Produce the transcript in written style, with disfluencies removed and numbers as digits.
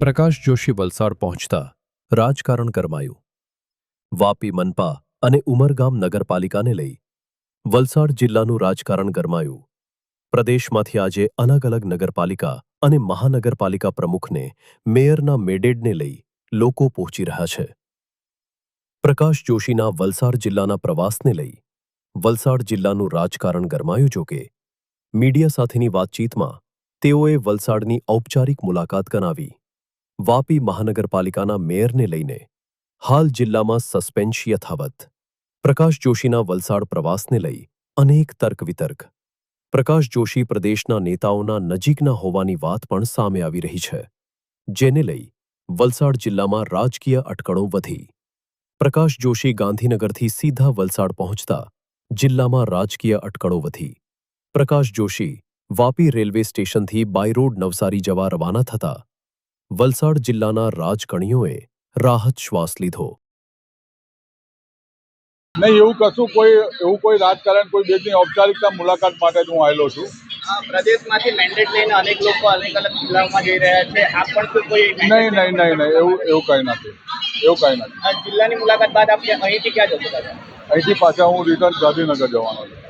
પ્રકાશ જોશી વલસાડ પહોંચતા રાજકારણ ગરમાયું. વાપી મનપા અને ઉમરગામ નગરપાલિકાને લઈ વલસાડ જિલ્લાનું રાજકારણ ગરમાયું. પ્રદેશમાંથી આજે અલગ અલગ નગરપાલિકા અને મહાનગરપાલિકા પ્રમુખને મેયરના મેડેડને લઈ લોકો પહોંચી રહ્યા છે. પ્રકાશ જોશીના વલસાડ જિલ્લાના પ્રવાસને લઈ વલસાડ જિલ્લાનું રાજકારણ ગરમાયું. જોકે મીડિયા સાથેની વાતચીતમાં તેઓએ વલસાડની ઔપચારિક મુલાકાત કરાવી. વાપી મહાનગરપાલિકાના મેયરને લઈને હાલ જિલ્લામાં સસ્પેન્સ યથાવત. પ્રકાશ જોશીના વલસાડ પ્રવાસને લઈ અનેક તર્ક વિતર્ક. પ્રકાશ જોશી પ્રદેશના નેતાઓના નજીકના હોવાની વાત પણ સામે આવી રહી છે, જેને લઈ વલસાડ જિલ્લામાં રાજકીય અટકળો વધી. પ્રકાશ જોશી ગાંધીનગરથી સીધા વલસાડ પહોંચતા જિલ્લામાં રાજકીય અટકળો વધી. પ્રકાશ જોશી વાપી રેલવે સ્ટેશનથી બાય રોડ નવસારી જવા રવાના થતા વલસાડ જિલ્લાના રાજકારણીઓએ રાહત શ્વાસ લીધો. નહીં, એવું કોઈ રાજકારણ કોઈ દેશની ઔપચારિકતા મુલાકાત માટે હું આવેલો છું. પ્રદેશમાંથી મેન્ડેટ લઈને અનેક લોકો અલગ અલગ જિલ્લાઓમાં જઈ રહ્યા છે. આપ પણ કોઈ નહીં, એવું કંઈ નથી. જિલ્લાની મુલાકાત બાદ આપ અહીંથી ક્યાં જશો? અહીંથી પાછા હું રિટર્ન ગાંધીનગર જવાનો છું.